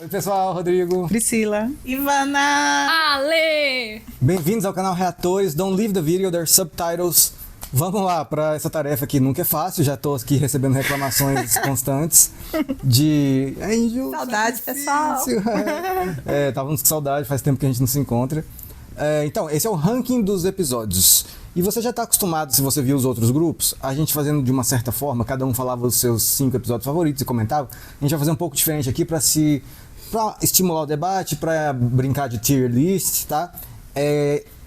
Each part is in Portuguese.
Oi pessoal, Rodrigo. Priscila. Ivana. Ale! Bem-vindos ao canal Reatores. Don't leave the video, there's subtitles. Vamos lá para essa tarefa que nunca é fácil. Já tô aqui recebendo reclamações constantes de... Angel, Saudade, pessoal. Távamos com saudade, faz tempo que a gente não se encontra. Então, esse é o ranking dos episódios. E você já está acostumado, se você viu os outros grupos, a gente fazendo de uma certa forma, cada um falava os seus 5 episódios favoritos e comentava. A gente vai fazer um pouco diferente aqui para estimular o debate, para brincar de tier list, tá?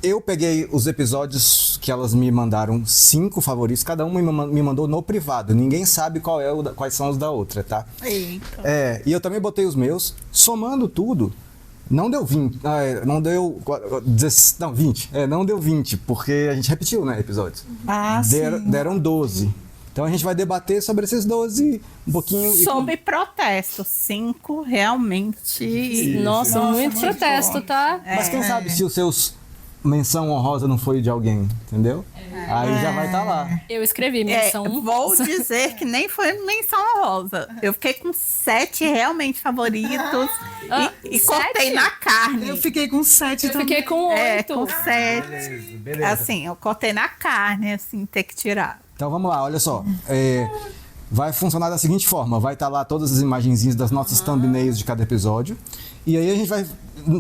Eu peguei os episódios que elas me mandaram, 5 favoritos, cada uma me mandou no privado. Ninguém sabe quais são os da outra, tá? Eita. E eu também botei os meus, somando tudo. Não deu 20, não deu 20, não deu 20, porque a gente repetiu, né, episódios. Deram 12. Então a gente vai debater sobre esses 12 um pouquinho. Sob protesto, 5 realmente. Nossa, muito protesto, tá? Mas quem sabe se os seus menção honrosa não foi de alguém, entendeu? Aí já vai estar lá. Eu escrevi menção honrosa. Vou dizer que nem foi menção honrosa. Eu fiquei com 7 realmente favoritos e cortei na carne. Eu fiquei com 7 também. Fiquei com 8. Com 7. Beleza. Assim, eu cortei na carne, assim, ter que tirar. Então vamos lá, olha só. Vai funcionar da seguinte forma: vai estar lá todas as imagenzinhas das nossas thumbnails de cada episódio. E aí a gente vai.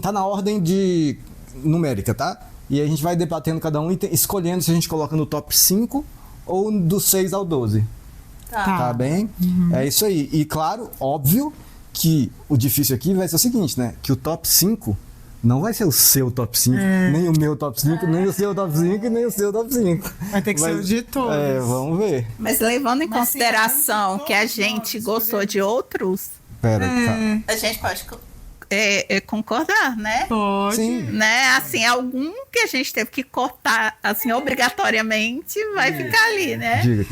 Tá na ordem de numérica, tá? E aí a gente vai debatendo cada um e escolhendo se a gente coloca no top 5 ou do 6 ao 12. Tá bem? É isso aí. E claro, óbvio que o difícil aqui vai ser o seguinte, né? Que o top 5 não vai ser o seu top 5, nem o meu top 5, nem o seu top 5 e nem o seu top 5. Vai ter que ser o de todos. Vamos ver. Mas levando em consideração que a gente gostou de outros, Pera, a gente pode concordar, né? Pode. Sim. Né? Assim, algum que a gente teve que cortar, assim, obrigatoriamente, vai ficar ali, né? Diga.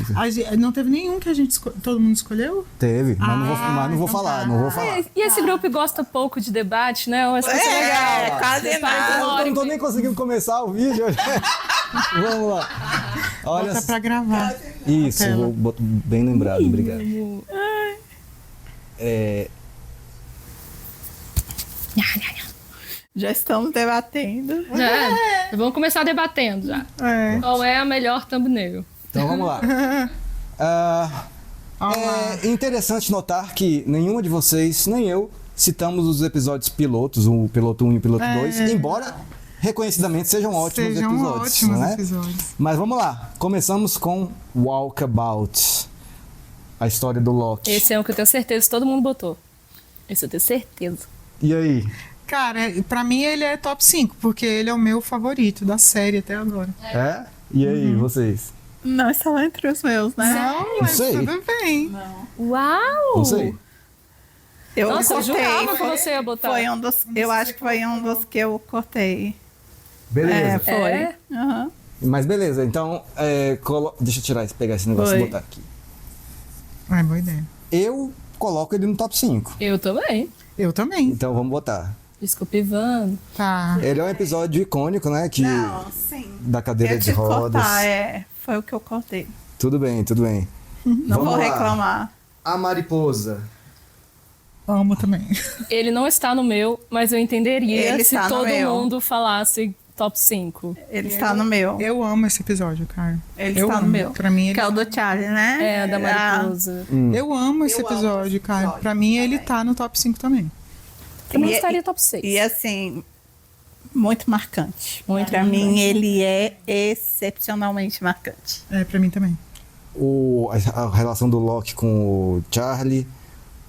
Não teve nenhum que todo mundo escolheu? Teve, mas não vou então falar, tá. não vou falar. E esse grupo gosta pouco de debate, né? Eu acho que isso é legal. Quase nada. Eu não tô nem conseguindo começar o vídeo. Vamos lá. Olha. Bota pra gravar. Isso, vou botar bem lembrado, obrigado. Já estamos debatendo. Já, vamos começar debatendo já. Qual é a melhor thumbnail? Então vamos lá. É interessante notar que nenhuma de vocês, nem eu, citamos os episódios pilotos, o piloto 1 e o piloto 2, embora reconhecidamente sejam ótimos episódios. Mas vamos lá, começamos com Walkabout, a história do Loki. Esse é um que eu tenho certeza que todo mundo botou. Esse eu tenho certeza. E aí? Cara, pra mim ele é top 5, porque ele é o meu favorito da série até agora. E aí, vocês? Não estão entre os meus, né? Não, mas sei. tudo bem. Uau! Não sei. Eu Nossa, eu cortei. jurava que você ia botar. Foi um dos, eu acho que foi um dos que eu cortei. Beleza. Foi. Aham. Mas beleza, então, deixa eu pegar esse negócio e botar aqui. Boa ideia. Eu coloco ele no top 5. Eu também. Eu também. Então vamos botar. Desculpa, Ivan. Tá. Ele é um episódio icônico, né? Não, sim. Da cadeira Eu de tive que rodas. cortar, foi o que eu cortei. Tudo bem, tudo bem. Não Vamos vou lá. reclamar. A mariposa. Amo também. Ele não está no meu, mas eu entenderia Ele se está no todo meu. mundo falasse top 5. Ele está no meu. Eu amo esse episódio, cara. Ele eu está no amo. meu. Pra mim, ele... Que é o do Charlie, né? É, da mariposa. Eu amo esse episódio, cara. Pra mim, ele tá no top 5 também. Pra mim E- estaria top 6. E assim, muito marcante. Muito Pra mim, ele é excepcionalmente marcante. Pra mim também. A relação do Loki com o Charlie.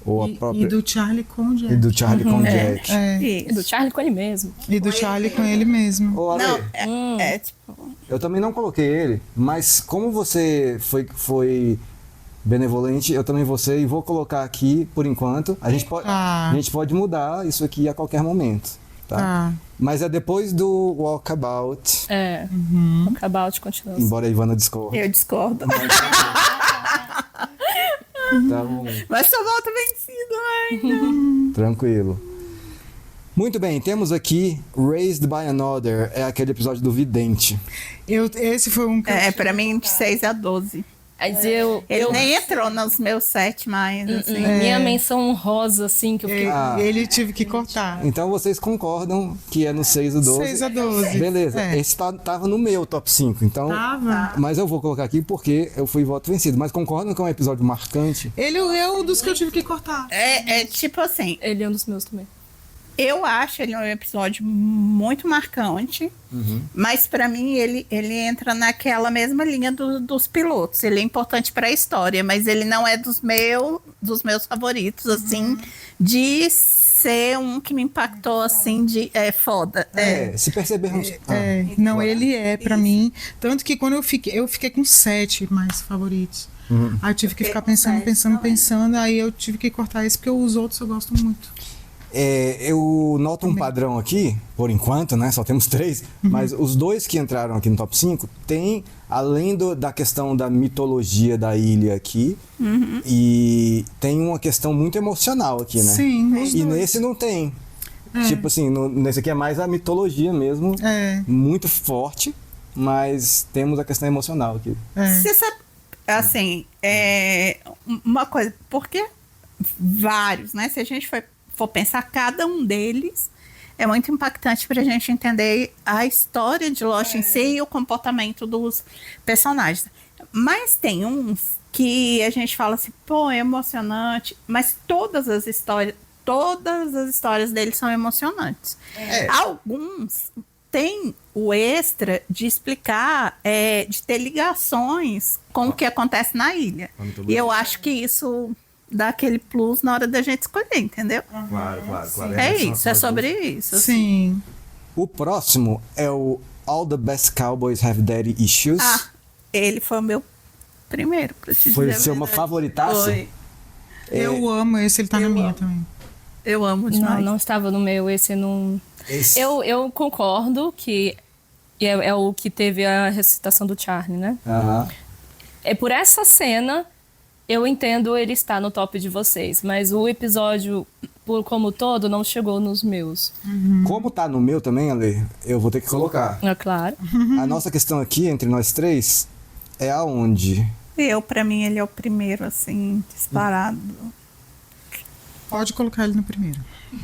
Ou a própria... E do Charlie com o Jack. E do Charlie com o Jack. E do Charlie com ele mesmo. E do Charlie com ele mesmo. Ô, Ale, Não, é tipo... eu também não coloquei ele, mas como você foi benevolente, eu também vou ser e vou colocar aqui por enquanto. A gente pode mudar isso aqui a qualquer momento, tá? Mas é depois do Walkabout. Walkabout continua. Embora a Ivana discorde. Eu discordo. Tá bom. Mas só volta vencido, ai. Tranquilo. Muito bem, temos aqui Raised by Another, é aquele episódio do vidente. Esse foi um que Pra mim, de 6 a 12. Mas Ele nem entrou nos meus 7 mais, assim. Minha menção honrosa, assim, que eu fiquei... Ele tive que cortar. Então vocês concordam que é no 6 e 12? 6 a 12. Beleza, É. esse tava no meu top 5, então... Tava. Mas eu vou colocar aqui porque eu fui voto vencido. Mas concordam que é um episódio marcante? Ele é um dos que eu tive que cortar. É tipo assim, Ele é um dos meus também. eu acho ele um episódio muito marcante, mas pra mim ele entra naquela mesma linha dos pilotos. Ele é importante pra história, mas ele não é dos meus favoritos, assim, de ser um que me impactou, assim, de foda. Se percebermos... Não, ele é pra mim. Tanto que quando eu fiquei com 7 mais favoritos. Aí eu tive que ficar pensando. Aí eu tive que cortar esse, porque os outros eu gosto muito. Eu noto um padrão aqui, por enquanto, né? Só temos 3, mas os 2 que entraram aqui no top 5 tem, além da questão da mitologia da ilha aqui, e tem uma questão muito emocional aqui, né? Sim, os E dois. nesse não tem. Tipo assim, nesse aqui é mais a mitologia mesmo, muito forte, mas temos a questão emocional aqui. Você sabe, assim, uma coisa, porque vários, né? Se a gente for pensar, cada um deles é muito impactante pra gente entender a história de Lost em si e o comportamento dos personagens. Mas tem uns que a gente fala assim, pô, é emocionante, mas todas as histórias deles são emocionantes. Alguns têm o extra de explicar, de ter ligações com o que acontece na ilha. E eu acho que isso dá aquele plus na hora da gente escolher, entendeu? Claro. É isso, é sobre isso. Sim. O próximo é o All the Best Cowboys Have Daddy Issues. Ele foi o meu primeiro, preciso Foi dizer o seu a verdade. favoritaço? Foi. Eu amo esse, ele tá na minha também. Eu amo demais. Não estava no meu, esse não... Eu concordo que é o que teve a recitação do Charlie, né? É por essa cena... Eu entendo ele estar no top de vocês, mas o episódio, como todo, não chegou nos meus. Como tá no meu também, Ale, eu vou ter que colocar. É claro. A nossa questão aqui, entre nós 3, é aonde? Pra mim, ele é o primeiro, assim, disparado. Pode colocar ele no primeiro.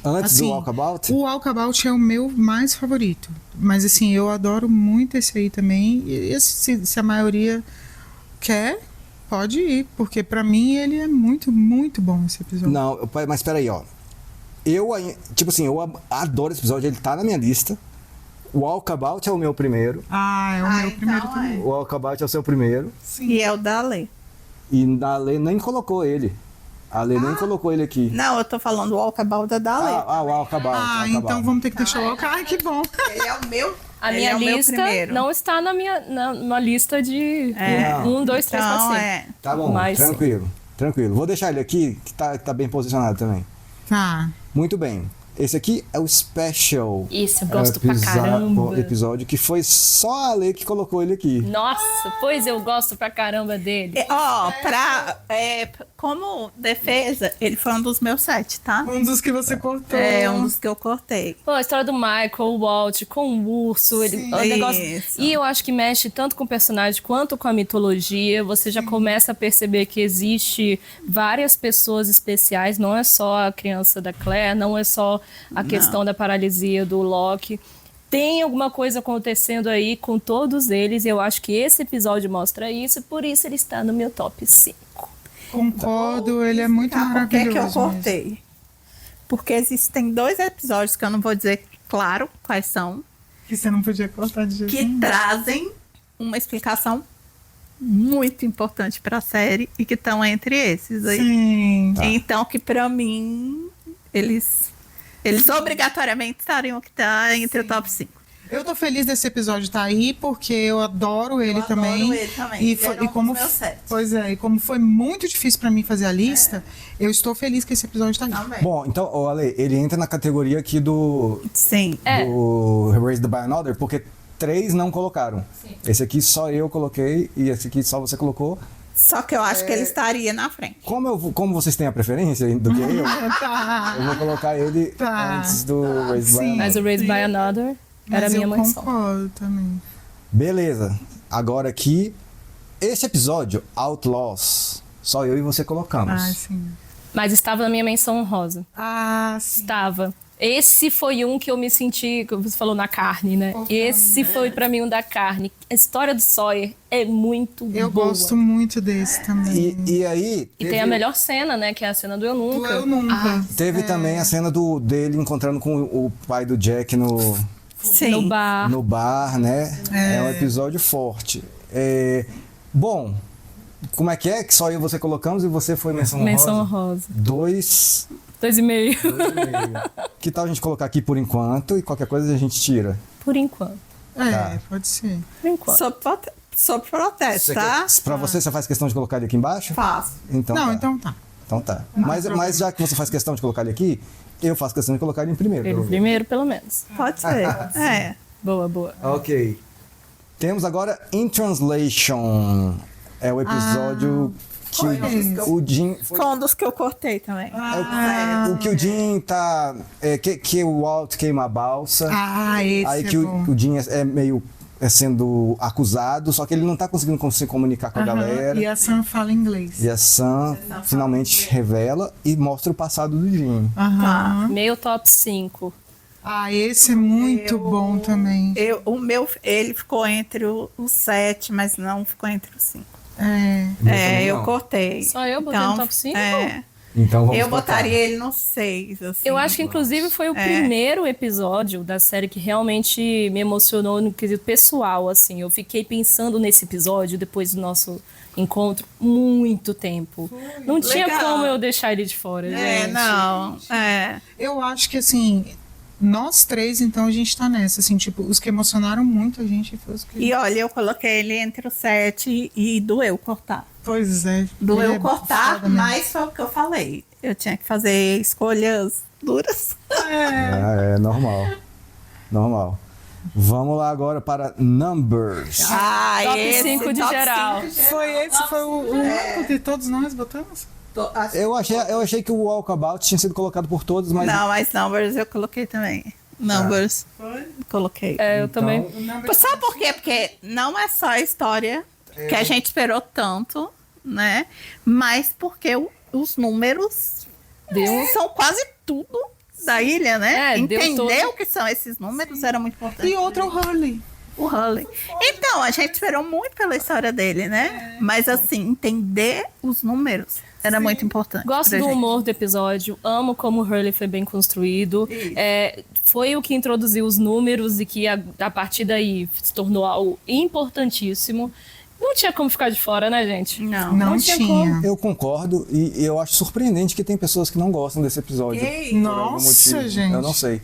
Antes Assim, do Walkabout? O Walkabout é o meu mais favorito. Mas assim, eu adoro muito esse aí também. E se a maioria quer, pode ir. Porque pra mim ele é muito, muito bom esse episódio. Não, mas peraí, ó. Eu adoro esse episódio, ele tá na minha lista. O Walkabout é o meu primeiro. É o meu primeiro então também. O Walkabout é o seu primeiro. E é o da Lê. E a Lê nem colocou ele. A Lê nem colocou ele aqui. Não, eu tô falando do Walkabout da Lê. O Walkabout. Então vamos ter que deixar o Walkabout. Ai, que bom. Ele é o meu. A minha lista não está na lista de 1, 2, 3, 4, 5. Tá bom, Mas, tranquilo. Vou deixar ele aqui, que tá bem posicionado também. Tá. Muito bem. Esse aqui é o Special. Isso, eu gosto pra caramba. Episódio que foi só a Lê que colocou ele aqui. Nossa, pois eu gosto pra caramba dele. Como defesa, ele foi um dos meus 7, tá? Um dos que você cortou. Um dos que eu cortei. Pô, a história do Michael, o Walt, com o urso, o negócio. Isso. E eu acho que mexe tanto com o personagem quanto com a mitologia. Você já começa a perceber que existe várias pessoas especiais, não é só a criança da Claire, não é só a questão da paralisia do Loki. Tem alguma coisa acontecendo aí com todos eles. Eu acho que esse episódio mostra isso, e por isso ele está no meu top 5. Concordo, ele é muito maravilhoso. Por que eu mesmo. cortei? Porque existem 2 episódios que eu não vou dizer claro quais são, Que você não podia cortar de jeito que nenhum. trazem uma explicação muito importante pra série e que estão entre esses aí. Sim. Então, que pra mim, eles obrigatoriamente estariam que tá entre o top 5. Eu tô feliz desse episódio estar aí, porque eu adoro ele também. E como e como foi muito difícil pra mim fazer a lista, eu estou feliz que esse episódio tá aí. Também. Bom, então, Ale, ele entra na categoria aqui do Sim. do Raised by Another, porque 3 não colocaram. Sim. Esse aqui só eu coloquei e esse aqui só você colocou. Só que eu acho que ele estaria na frente. Como vocês têm a preferência do que eu, Tá. eu vou colocar ele antes do Raised by Another. Mas o Raised by Another era a minha eu mansão. concordo também. Beleza. Agora aqui Esse episódio, Outlaws, só eu e você colocamos. Ah, sim. Mas estava na minha menção honrosa. Ah, sim. Estava. Esse foi um que eu me senti, como você falou, na carne, né? Esse foi pra mim um da carne. A história do Sawyer é muito Eu boa. gosto muito desse também. E aí... E tem a melhor cena, né? Que é a cena do Eu Nunca. Eu nunca. Teve também a cena dele encontrando com o pai do Jack no Sim. No bar. né? É um episódio forte. Bom, como é que só eu e você colocamos e você foi menção honrosa? Menção honrosa. 2,5. Que tal a gente colocar aqui por enquanto e qualquer coisa a gente tira? Por enquanto. Tá. Pode ser. Por enquanto. Sob protesto, tá? Pra você faz questão de colocar ele aqui embaixo? Faço. Então Não, tá. então tá. Então tá. Mas já que você faz questão de colocar ele aqui, eu faço questão de colocar ele em primeiro. Ele pelo menos. primeiro, pelo menos. Pode ser. É. Boa, boa. Ok. Temos agora In Translation. É o episódio que o Jim... Foi um dos que eu cortei também. o que o Jim tá... que o Walt queima a balsa. Esse Aí é que bom. o Jim é meio sendo acusado, só que ele não tá conseguindo se comunicar com a galera. E a Sam fala inglês. E a Sam finalmente revela e mostra o passado do Jim. Meio top 5. Esse é muito bom também. Ele ficou entre os 7, mas não ficou entre os 5. Eu não. cortei. Só eu botei no top 5? Então vamos Eu botar. botaria ele no 6, assim. Eu acho que, inclusive, foi o primeiro episódio da série que realmente me emocionou no quesito pessoal, assim. Eu fiquei pensando nesse episódio, depois do nosso encontro, muito tempo. Não tinha como eu deixar ele de fora, gente. Eu acho que, assim, nós três, então, a gente tá nessa, assim, tipo, os que emocionaram muito a gente foi os que... E olha, eu coloquei ele entre os 7 e doeu cortar. Pois é. Doeu Ele é cortar, foda mesmo. mas foi o que eu falei. Eu tinha que fazer escolhas duras. É normal. Vamos lá agora para Numbers. Top 5 de geral. Foi o único que todos nós botamos? Eu achei que o Walkabout tinha sido colocado por todos, mas... Não, mas Numbers eu coloquei também. Numbers. Coloquei. Eu também. Sabe por quê? Porque não é só a história que a gente esperou tanto, né? Mas porque os números são quase tudo da ilha, né? Entender o que são esses números era muito importante. E outro, o Hurley. O Hurley. Então, a gente esperou muito pela história dele, né? Mas assim, entender os números era muito importante. Gosto pra do gente. humor do episódio, amo como o Hurley foi bem construído. Foi o que introduziu os números e que a partir daí se tornou algo importantíssimo. Não tinha como ficar de fora, né, gente? Não tinha tinha. Eu concordo e eu acho surpreendente que tem pessoas que não gostam desse episódio. por algum Nossa, motivo. gente. Eu não sei.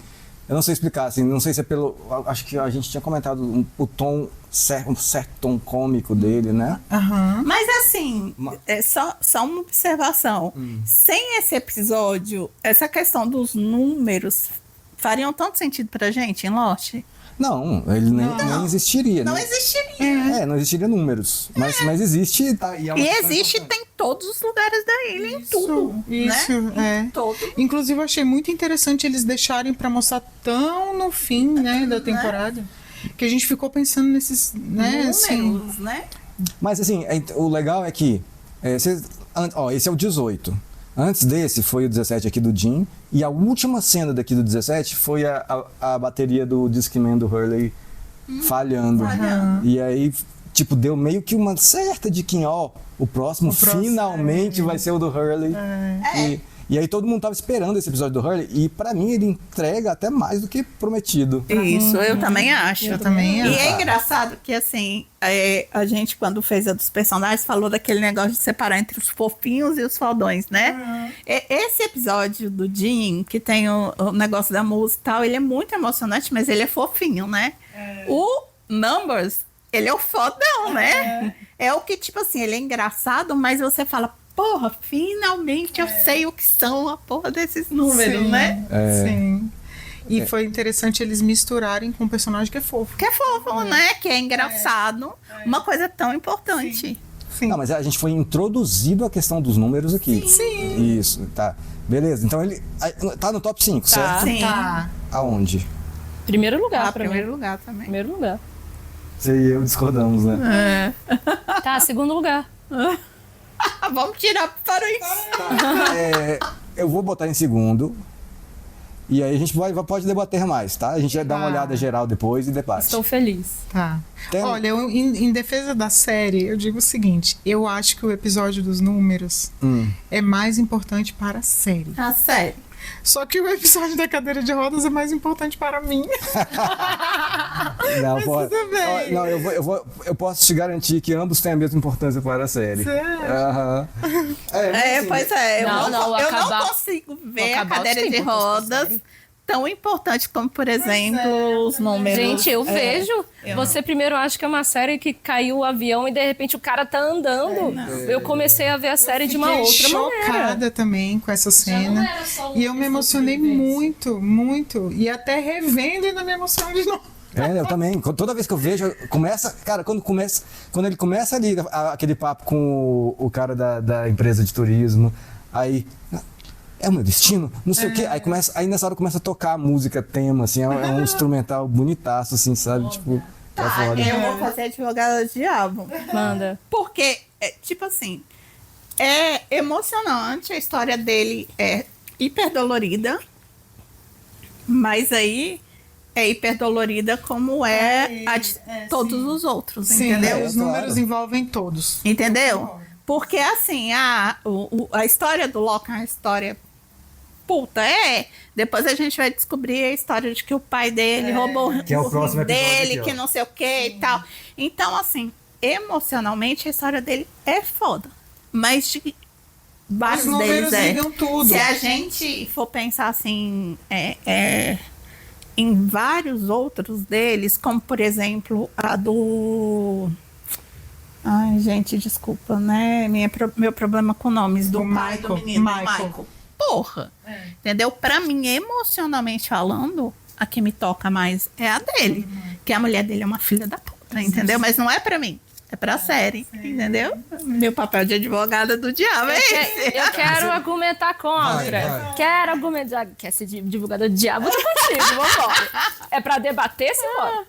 Eu não sei explicar, assim, não sei se é pelo... Acho que a gente tinha comentado o tom, um certo tom cômico dele, né? Mas assim, é só uma observação. Sem esse episódio, essa questão dos números fariam tanto sentido pra gente em Lost? Não, ele nem existiria. Não né? existiria. Não existiria números. Mas existe. Tá, e é uma E questão existe, importante. tem todos os lugares da ilha, em tudo. Isso, né? Todo. Inclusive, eu achei muito interessante eles deixarem pra mostrar tão no fim, né, da temporada, que a gente ficou pensando nesses, né, assim... Números, né? Mas assim, o legal é que esse é o 18. Antes desse foi o 17 aqui do Jim. E a última cena daqui do 17 foi a bateria do Discman do Hurley falhando. E aí, tipo, deu meio que uma certa de que, o próximo finalmente vai ser o do Hurley. E aí todo mundo tava esperando esse episódio do Hurley. E pra mim ele entrega até mais do que prometido. Isso, eu também acho. Eu também E acho. é engraçado que, assim, a gente, quando fez a dos personagens, falou daquele negócio de separar entre os fofinhos e os fodões, né? Esse episódio do Jim, que tem o negócio da música e tal, ele é muito emocionante, mas ele é fofinho, né? O Numbers, ele é o fodão, né? É o que, tipo assim, ele é engraçado, mas você fala, porra, finalmente eu sei o que são a porra desses números, Sim, né? Sim. E foi interessante eles misturarem com um personagem que é fofo. Que é fofo, né? Que é engraçado. Uma coisa tão importante. Sim. Não, mas a gente foi introduzido a questão dos números aqui. Sim. Isso, tá. Beleza, então ele tá no top 5, certo? Sim. Tá. Aonde? Primeiro lugar, pra Primeiro mim. lugar também. Primeiro lugar. Você e eu discordamos, né? Tá, segundo lugar. Vamos tirar para isso. Eu vou botar em segundo. E aí a gente pode debater mais, tá? A gente vai dar uma olhada geral depois e debate. Estou feliz. Tá. Tem- Olha, em defesa da série, eu digo o seguinte: eu acho que o episódio dos números é mais importante para a série. Ah, sério. Só que o episódio da cadeira de rodas é mais importante para mim. Não, Mas tudo bem. Não, eu posso te garantir que ambos têm a mesma importância para a série. Sério? Aham. Pois é. Eu Não, não, não, eu acabar- não consigo ver a acabar cadeira tem de importância pra rodas série. tão importante como, por exemplo, os números. Gente, eu vejo. Você primeiro acha que é uma série que caiu o avião e de repente o cara tá andando. Eu comecei a ver a série de uma Fiquei outra maneira. chocada também com essa cena. E eu me emocionei muito, muito. E até revendo ainda me emociono de novo. Eu também. Toda vez que eu vejo, começa. Cara, quando ele começa ali aquele papo com o cara da empresa de turismo, aí. É o meu destino? Não sei o quê. Aí nessa hora começa a tocar a música, tema, assim, é um instrumental bonitaço, assim, sabe? Tipo, é Tá, foda. eu vou fazer advogada do diabo. Manda. Porque, tipo assim, é emocionante, a história dele é hiper dolorida, mas aí é hiper dolorida como é a de todos os outros, Sim, entendeu? os números envolvem todos. Entendeu? Porque assim, a história do Loki é uma história puta, depois a gente vai descobrir a história de que o pai dele roubou Que é o próximo episódio dele, aqui, ó. que não sei o que e tal. Então, assim, emocionalmente a história dele é foda. Mas de vários Os números deles ligam tudo. Se a gente for pensar assim, em vários outros deles, como por exemplo a do... Ai, gente, desculpa, né? Meu problema com nomes do O pai do Michael, menino, Michael. Michael. Porra! Entendeu? Pra mim, emocionalmente falando, a que me toca mais é a dele. Que a mulher dele é uma filha da puta, entendeu? Mas não é pra mim. É pra série, entendeu? Meu papel de advogada do diabo é esse. Eu quero argumentar contra. Vai. Quero argumentar. Quer ser divulgador de diabo? Tô contigo, vambora. É pra debater, simbora.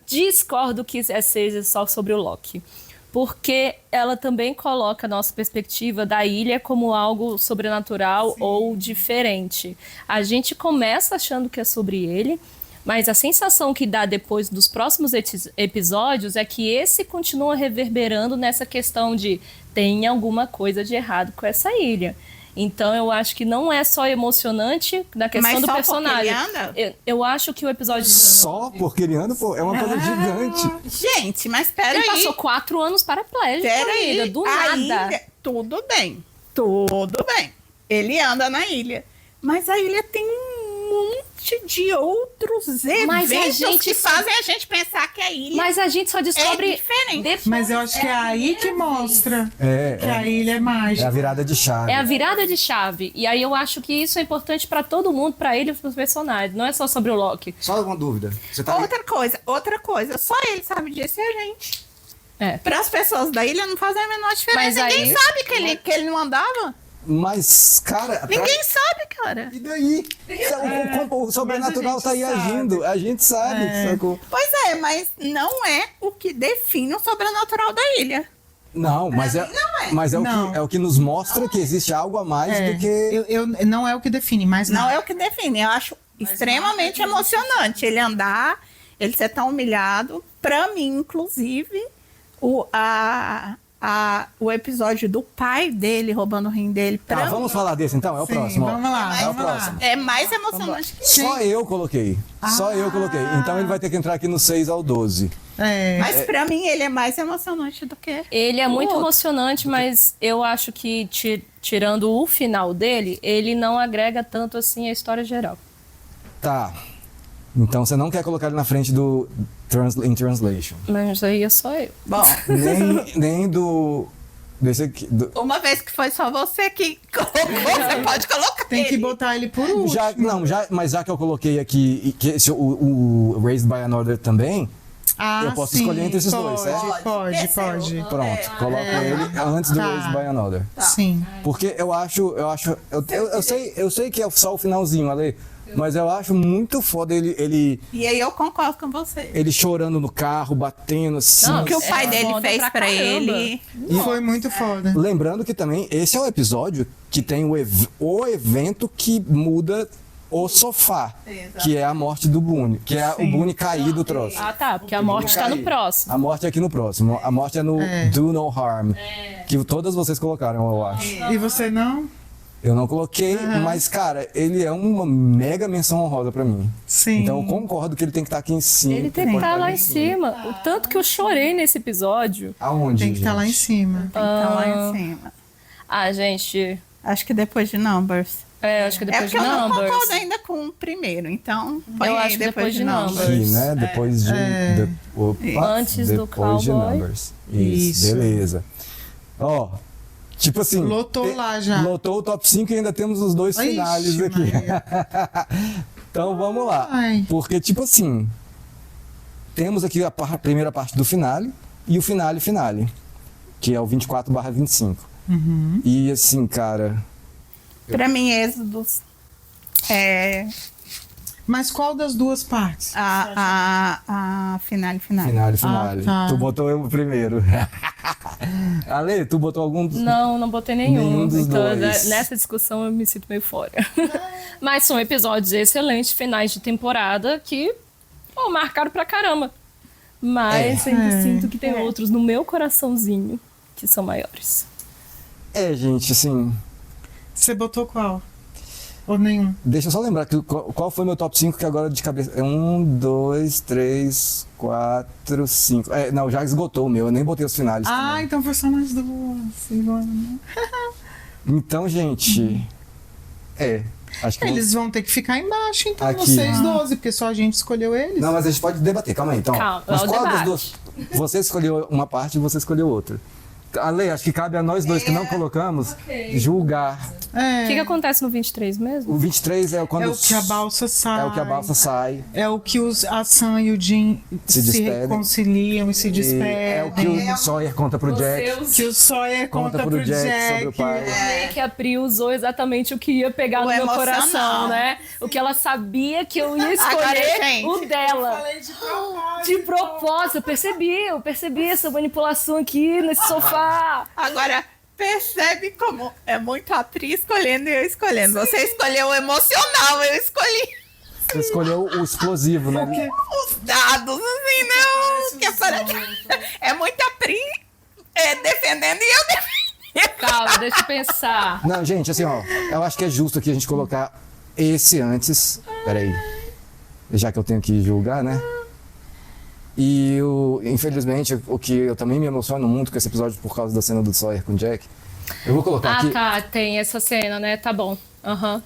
Discordo que seja só sobre o Loki. Porque ela também coloca a nossa perspectiva da ilha como algo sobrenatural ou diferente. A gente começa achando que é sobre ele, mas a sensação que dá depois dos próximos episódios é que esse continua reverberando nessa questão de tem alguma coisa de errado com essa ilha. Então eu acho que não é só emocionante na questão Mas do só personagem. porque ele anda? Eu acho que o episódio... Só porque ele anda, pô, é uma coisa gigante. Gente, mas Ele peraí. passou 4 anos paraplégico, Peraí. amiga, do A nada. ilha, tudo bem. Tudo bem. Ele anda na ilha. Mas a ilha tem um monte de outros Mas a eventos gente que só- fazem a gente pensar que a ilha Mas a gente só descobre é diferente. depois. Mas eu acho que é aí que mostra que a ilha é É a mágica. virada de chave. É a virada de chave. E aí eu acho que isso é importante pra todo mundo, pra ele e pros personagens. Não é só sobre o Loki. Só uma dúvida. Você tá Outra coisa. Só ele sabe disso e a gente. É. Para as pessoas da ilha não fazem a menor diferença. Mas aí- Ninguém sabe que ele não andava. Mas, cara, Ninguém sabe, cara. e daí? O sobrenatural tá aí sabe. agindo. A gente sabe, sacou? Pois é, mas não é o que define o sobrenatural da ilha. Não, mas Não. é o que nos mostra que existe algo a mais do que. Não é o que define, mas Não é o que define. Eu acho extremamente emocionante ele andar, ele ser tão humilhado. Pra mim, inclusive, o episódio do pai dele roubando o rim dele. Pra Tá, mim, vamos falar desse então? É o Sim, próximo. ó. vamos lá, É o vamos lá. próximo. é mais emocionante que Só eu coloquei. Só eu coloquei. Então ele vai ter que entrar aqui no 6 ao 12. É. Mas pra mim ele é mais emocionante do que. Ele é o muito outro. emocionante, mas eu acho que, tirando o final dele, ele não agrega tanto assim a história geral. Tá. Então você não quer colocar ele na frente do In Translation. Mas aí é só eu. Bom, Nem do. Desse aqui. uma vez que foi só você que colocou, você pode colocar Tem que ele. botar ele por último. Mas já que eu coloquei aqui que o Raised by Another também, eu posso escolher entre esses dois, certo? Pode. pronto, coloco ele antes do Tá. Raised by Another. Sim. Porque eu sei que é só o finalzinho, Ale, Mas eu acho muito foda ele E aí eu concordo com você. chorando no carro, batendo assim. Não, O que o pai dele foda fez pra pra caramba. ele. Foi muito foda. Lembrando que também esse é o episódio que tem o evento que muda o sofá, Exato. que é a morte do Boone, que é o Boone cair do troço. Ah, tá, porque a morte tá no próximo. A morte é aqui no próximo. A morte é no Do No Harm, que todas vocês colocaram, eu acho. E você não? Eu não coloquei, mas, cara, ele é uma mega menção honrosa pra mim. Sim. Então eu concordo que ele tem que estar aqui em cima. Ele tem que estar lá em cima. O tanto que eu chorei nesse episódio. Aonde? Tem que estar lá em gente? cima. Tem que estar lá em cima. Ah, gente. Acho que depois de Numbers. Acho que É depois porque de eu não Numbers. concordo ainda com o primeiro, então põe Eu aí acho que depois de Numbers. Numbers. Aqui, né? Depois de. Opa, Antes do depois de Cowboy. Numbers. Isso, Isso. beleza. Ó, tipo assim. Lotou lá já. Lotou o top 5 e ainda temos os dois Ixi, finales aqui. Maria. Então vamos lá. Ai. Porque, tipo assim, temos aqui a primeira parte do finale e o finale, que é o 24/25. E assim, cara. Pra mim, Êxodos é Mas qual das duas partes? a finale. Finale. tá. Tu botou eu primeiro. Ale, tu botou algum dos... Não botei nenhum. Nenhum dos Então, dois. nessa discussão eu me sinto meio fora. Mas são episódios excelentes, finais de temporada que marcaram pra caramba. Mas ainda sinto que tem outros no meu coraçãozinho que são maiores. gente, assim... Você botou qual? Ou nenhum? Deixa eu só lembrar que qual foi meu top 5 que agora de cabeça... É 1, 2, 3, 4, 5... não, já esgotou o meu, eu nem botei os finais. Ah, então foi só nós duas. Igual, né? Então, gente... acho que... Eles vão ter que ficar embaixo, então, Aqui. vocês 12, porque só a gente escolheu eles. Não, mas a gente pode debater, calma aí. Então, Calma, mas é o qual das debate. duas? Você escolheu uma parte e você escolheu outra. Ale, acho que cabe a nós dois que não colocamos julgar. O que acontece no 23 mesmo? O 23 é quando É o que a balsa sai. é o que a balsa sai. É o que a Sam e o Jim Se se despedem. reconciliam e se E despedem. é o que o Sawyer conta pro Jack. Que o Sawyer conta pro Jack. sobre o pai. Que a Pri usou exatamente o que ia pegar O no meu emocional. coração, né? O que ela sabia que eu ia escolher, Agora, gente, o dela. De propósito, eu percebi essa manipulação aqui nesse sofá. Agora, percebe como é muito a Pri escolhendo e eu escolhendo. Você escolheu o emocional, eu escolhi Você escolheu o explosivo, né? os dados, assim, não. Que é muita Pri defendendo e eu defendendo. Calma, deixa eu pensar. Não, gente, assim, ó, eu acho que é justo aqui a gente colocar esse antes. Peraí. Já que eu tenho que julgar, né? E, infelizmente, o que eu também me emociono muito com esse episódio por causa da cena do Sawyer com o Jack. Eu vou colocar aqui. Tá, tem essa cena, né? Tá bom. Aham.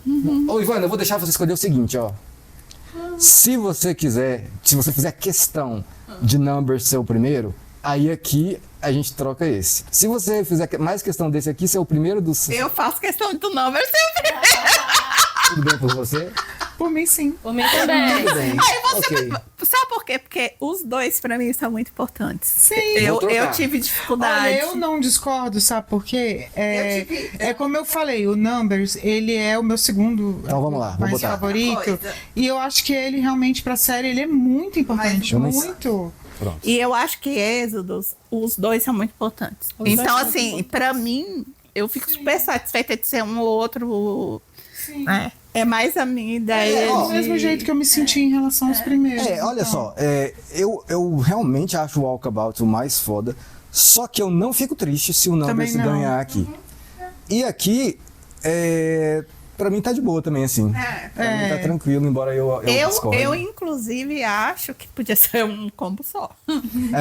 Ô, Ivana, eu vou deixar você escolher o seguinte, ó. Se você quiser, se você fizer questão de Numbers ser o primeiro, aí aqui a gente troca esse. Se você fizer mais questão desse aqui ser o primeiro dos... Eu faço questão do número sempre. Tudo bem por você? Por mim, sim. Por mim também. Tudo bem. Aí você Ok. sabe por quê? Porque os dois, pra mim, são muito importantes. Sim. Eu Vou trocar. tive dificuldade. Olha, eu não discordo, sabe por quê? É como eu falei, o Numbers, ele é o meu segundo Então vamos lá, vou mais botar. favorito. Coisa. E eu acho que ele realmente, pra série, ele é muito importante. eu não- Muito. Pronto. E eu acho que Êxodos, os dois são muito importantes. Os Então, dois são assim, muito pra mim, eu fico super satisfeita de ser um ou outro. Sim. Né? É mais a minha ideia. Do de- mesmo jeito que eu me senti em relação aos primeiros. Olha então. só, eu realmente acho o Walkabout o mais foda, só que eu não fico triste se o Numbers Também não. ganhar aqui. E aqui, pra mim tá de boa também, assim. Pra mim tá tranquilo, embora eu discorde. Eu, inclusive, acho que podia ser um combo só.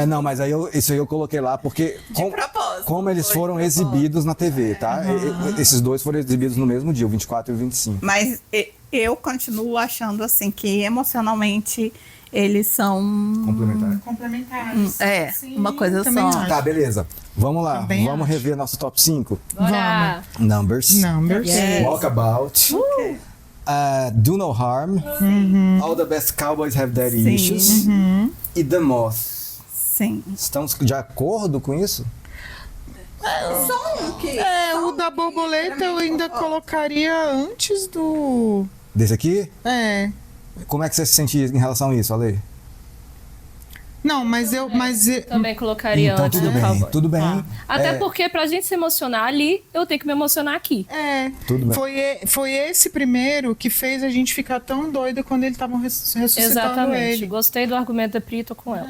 Não, mas aí isso aí eu coloquei lá porque propósito. como eles Foi foram de propósito. exibidos na TV, tá? Esses dois foram exibidos no mesmo dia, o 24 e o 25. Mas eu continuo achando, assim, que emocionalmente eles são. Complementar. Complementares. Uma coisa também só. acho. Tá, beleza. Vamos lá, Também vamos acho. rever nosso top 5. Bora. Numbers. Numbers. Yes. Walkabout. Do No Harm. All the Best Cowboys Have Daddy Sim. Issues. E The Moth. Sim. Estamos de acordo com isso? Só um que. O da borboleta eu ainda colocaria antes do Desse aqui? É. Como é que você se sentia em relação a isso, Ale? Não, mas Também colocaria Então antes tudo do bem, cowboy. tudo bem. Tá. Até porque pra gente se emocionar ali, eu tenho que me emocionar aqui. Tudo bem. foi esse primeiro que fez a gente ficar tão doida quando eles estavam ressuscitando Exatamente. ele. Gostei do argumento da Pri, tô com ela.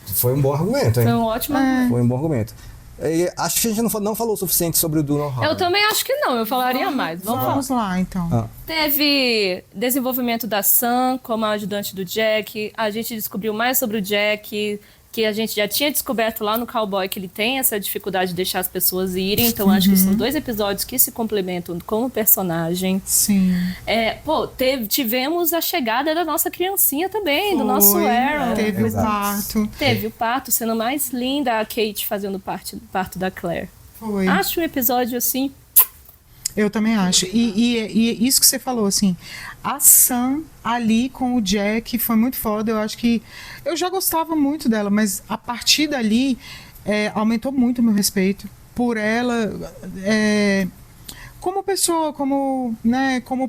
Foi um bom argumento, hein? Foi um ótimo argumento. Foi um bom argumento. E acho que a gente não falou o suficiente sobre o do No Harm. Eu também acho que não, eu falaria mais. Vamos lá, então. Ah. Teve desenvolvimento da Sam como a ajudante do Jack. A gente descobriu mais sobre o Jack, que a gente já tinha descoberto lá no Cowboy que ele tem essa dificuldade de deixar as pessoas irem. Então, acho que são 2 episódios que se complementam como personagem. Sim. Tivemos a chegada da nossa criancinha também, do nosso Aaron. Teve o Exato. parto. Teve o parto, sendo mais linda, a Kate fazendo parto da Claire. Foi. Acho um episódio assim. Eu também acho. E isso que você falou, assim, a Sam ali com o Jack foi muito foda. Eu acho que eu já gostava muito dela, mas a partir dali aumentou muito o meu respeito por ela como pessoa, como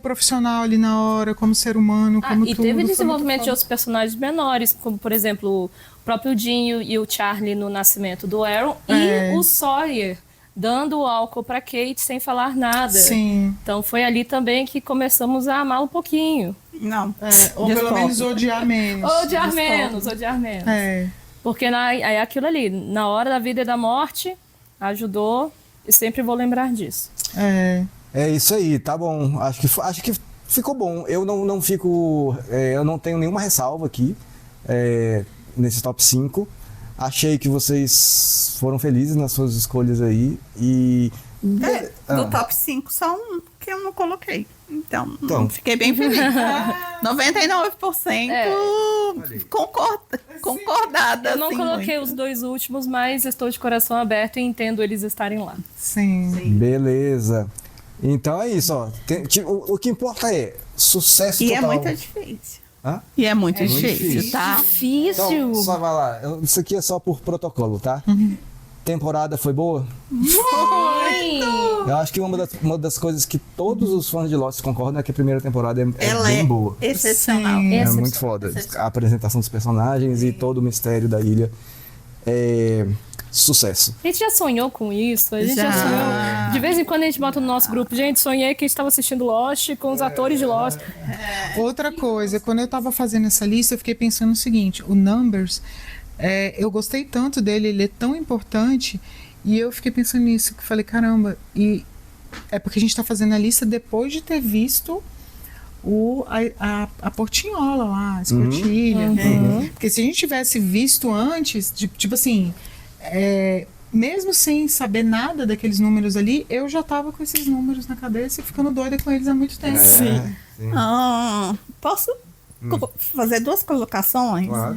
profissional ali na hora, como ser humano, como E tudo. teve Foi desenvolvimento muito de foda. outros personagens menores, como, por exemplo, o próprio Dinho e o Charlie no nascimento do Aaron. E o Sawyer dando o álcool pra Kate sem falar nada. Sim. Então foi ali também que começamos a amar um pouquinho. Não. Ou pelo menos odiar menos. Odiar menos. É. Porque é aquilo ali, na hora da vida e da morte, ajudou e sempre vou lembrar disso. É isso aí, tá bom. Acho que ficou bom. Eu não fico. Eu não tenho nenhuma ressalva aqui nesse top 5. Achei que vocês foram felizes nas suas escolhas aí. E. Do top 5, só um que eu não coloquei. Então. Fiquei bem feliz. 99% concordada. Eu não assim, coloquei muito. os 2 últimos, mas estou de coração aberto e entendo eles estarem lá. Sim. Beleza. Então é isso, ó. O que importa é sucesso E total. é muito difícil. Hã? E é muito muito difícil, difícil. tá? Difícil. Então, só vai lá. Isso aqui é só por protocolo, tá? Temporada foi boa? Eu acho que uma das coisas que todos os fãs de Lost concordam é que a primeira temporada é Ela bem boa. excepcional. Sim. É muito foda. A apresentação dos personagens e todo o mistério da ilha é sucesso. A gente já sonhou com isso? A gente já sonhou. De vez em quando a gente bota no nosso grupo, gente, sonhei que a gente estava assistindo Lost com os atores de Lost. Outra coisa, quando eu tava fazendo essa lista, eu fiquei pensando o seguinte, o Numbers, eu gostei tanto dele, ele é tão importante, e eu fiquei pensando nisso, que falei, caramba, e é porque a gente tá fazendo a lista depois de ter visto a portinhola lá, a escotilha. Porque se a gente tivesse visto antes, tipo assim, mesmo sem saber nada daqueles números ali, eu já tava com esses números na cabeça e ficando doida com eles há muito tempo. Sim. Posso fazer 2 colocações? Claro.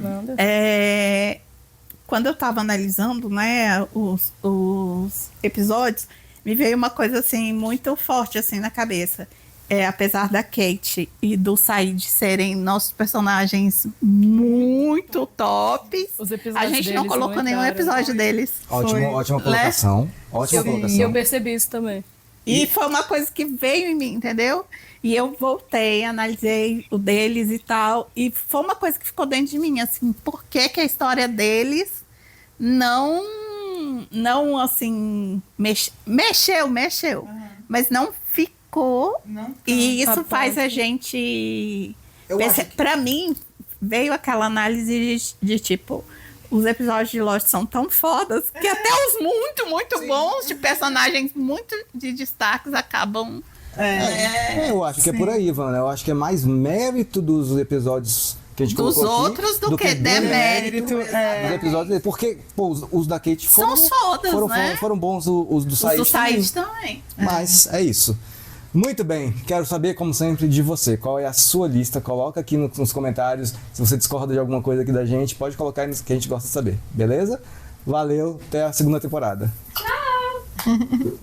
Quando eu estava analisando, né, os episódios, me veio uma coisa assim muito forte assim na cabeça. Apesar da Kate e do Said serem nossos personagens muito tops, Os a episódios gente não deles colocou não nenhum entraram. episódio deles. Ótima colocação. Ótima colocação. E eu percebi isso também. E foi uma coisa que veio em mim, entendeu? E eu voltei, analisei o deles e tal. E foi uma coisa que ficou dentro de mim, assim, por que a história deles não assim, mexeu, mas não ficou. Não, E isso Tá faz bom. a gente... Eu acho que- Pra mim, veio aquela análise de tipo... Os episódios de Lost são tão fodas que até os muito bons de personagens muito de destaques acabam... Eu acho que é por aí, Ivana. Eu acho que é mais mérito dos episódios que a gente Dos colocou aqui outros do que demérito. dos episódios. Porque os da Kate São fodas, né? foram bons, os do Os Said do também. Said também. Mas é isso. Muito bem, quero saber, como sempre, de você. Qual é a sua lista? Coloca aqui nos comentários. Se você discorda de alguma coisa aqui da gente, pode colocar aí que a gente gosta de saber. Beleza? Valeu, até a segunda temporada. Tchau!